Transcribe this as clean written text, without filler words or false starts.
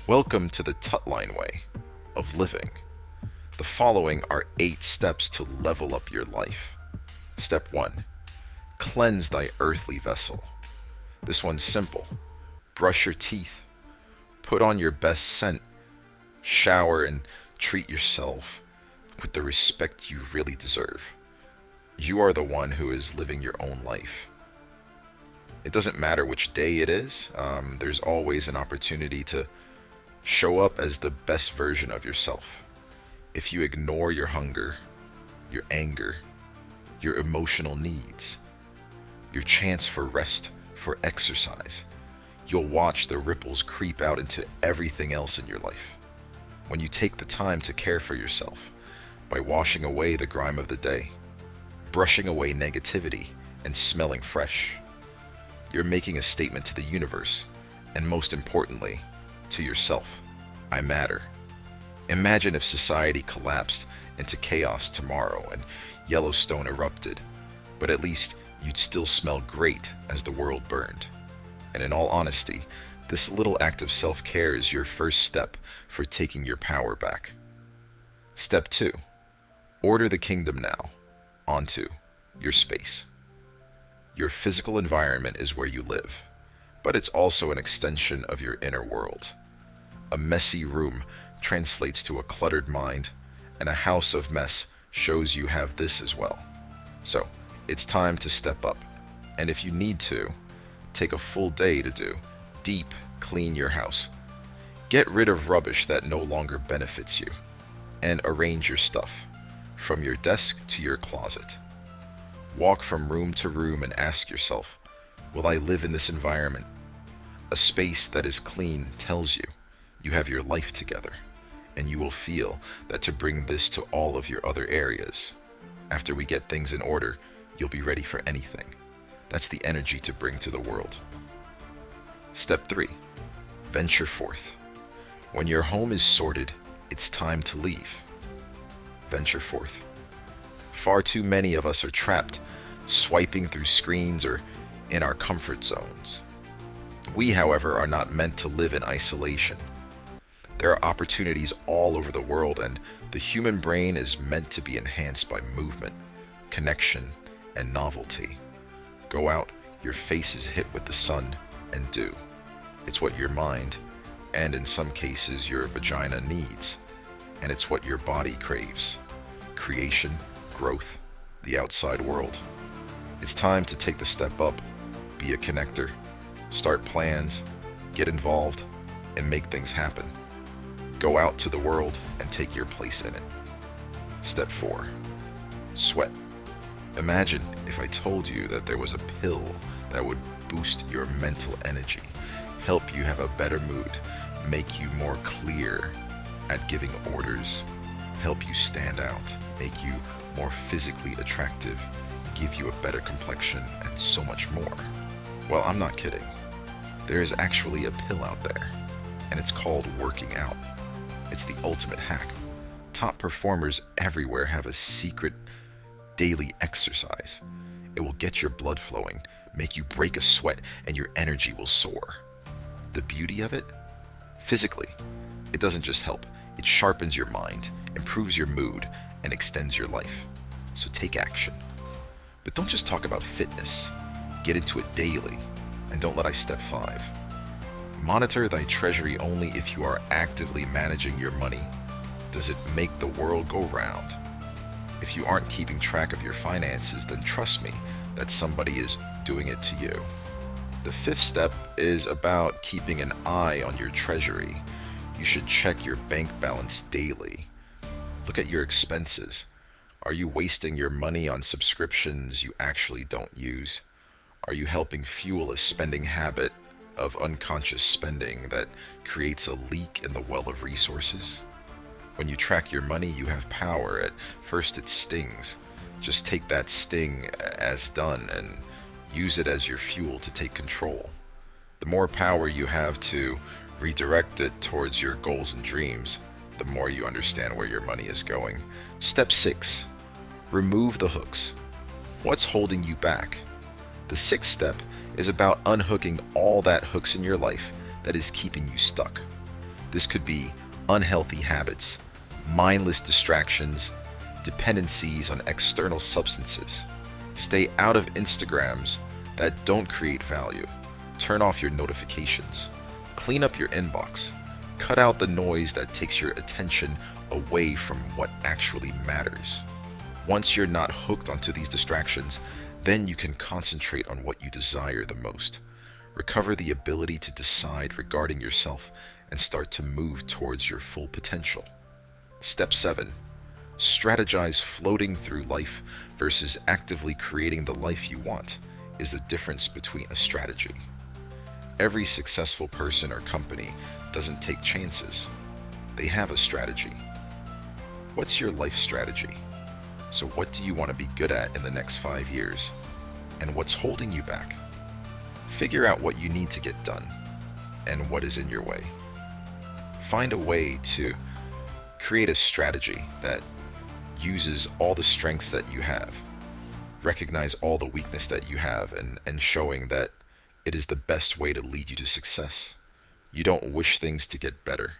Welcome to the Tutline way of living. The following are 8 steps to level up your life. Step 1. Cleanse thy earthly vessel. This one's simple. Brush your teeth, put on your best scent, shower, and treat yourself with the respect you really deserve. You are the one who is living your own life. It doesn't matter which day it is, there's always an opportunity to show up as the best version of yourself. If you ignore your hunger, your anger, your emotional needs, your chance for rest, for exercise, you'll watch the ripples creep out into everything else in your life. When you take the time to care for yourself by washing away the grime of the day, brushing away negativity, and smelling fresh, you're making a statement to the universe, and most importantly, to yourself. I matter. Imagine if society collapsed into chaos tomorrow and Yellowstone erupted, but at least you'd still smell great as the world burned. And in all honesty, this little act of self-care is your first step for taking your power back. Step 2. Order the kingdom now onto your space. Your physical environment is where you live, but it's also an extension of your inner world. A messy room translates to a cluttered mind, and a house of mess shows you have this as well. So, it's time to step up, and if you need to, take a full day to do deep clean your house. Get rid of rubbish that no longer benefits you, and arrange your stuff, from your desk to your closet. Walk from room to room and ask yourself, will I live in this environment? A space that is clean tells you you have your life together, and you will feel that to bring this to all of your other areas. After we get things in order, you'll be ready for anything. That's the energy to bring to the world. Step 3. Venture forth. When your home is sorted, it's time to leave. Venture forth. Far too many of us are trapped, swiping through screens or in our comfort zones. We, however, are not meant to live in isolation. There are opportunities all over the world, and the human brain is meant to be enhanced by movement, connection, and novelty. Go out, your face is hit with the sun, and do. It's what your mind, and in some cases your vagina needs, and it's what your body craves. Creation, growth, the outside world. It's time to take the step up, be a connector, start plans, get involved, and make things happen. Go out to the world and take your place in it. Step 4. Sweat. Imagine if I told you that there was a pill that would boost your mental energy, help you have a better mood, make you more clear at giving orders, help you stand out, make you more physically attractive, give you a better complexion, and so much more. Well, I'm not kidding. There is actually a pill out there, and it's called working out. It's the ultimate hack. Top performers everywhere have a secret daily exercise. It will get your blood flowing, make you break a sweat, and your energy will soar. The beauty of it? Physically, it doesn't just help. It sharpens your mind, improves your mood, and extends your life. So take action. But don't just talk about fitness. Get into it daily. And don't let step 5. Monitor thy treasury only if you are actively managing your money. Does it make the world go round? If you aren't keeping track of your finances, then trust me that somebody is doing it to you. The 5th step is about keeping an eye on your treasury. You should check your bank balance daily. Look at your expenses. Are you wasting your money on subscriptions you actually don't use? Are you helping fuel a spending habit of unconscious spending that creates a leak in the well of resources? When you track your money, you have power. At first it stings. Just take that sting as done and use it as your fuel to take control. The more power you have to redirect it towards your goals and dreams, the more you understand where your money is going. Step 6. Remove the hooks. What's holding you back? The 6th step is about unhooking all that hooks in your life that is keeping you stuck. This could be unhealthy habits, mindless distractions, dependencies on external substances. Stay out of Instagrams that don't create value. Turn off your notifications. Clean up your inbox. Cut out the noise that takes your attention away from what actually matters. Once you're not hooked onto these distractions, then you can concentrate on what you desire the most. Recover the ability to decide regarding yourself and start to move towards your full potential. Step 7. Strategize. Floating through life versus actively creating the life you want is the difference between a strategy. Every successful person or company doesn't take chances. They have a strategy. What's your life strategy? So what do you want to be good at in the next 5 years? And what's holding you back? Figure out what you need to get done and what is in your way. Find a way to create a strategy that uses all the strengths that you have. Recognize all the weakness that you have and showing that it is the best way to lead you to success. You don't wish things to get better.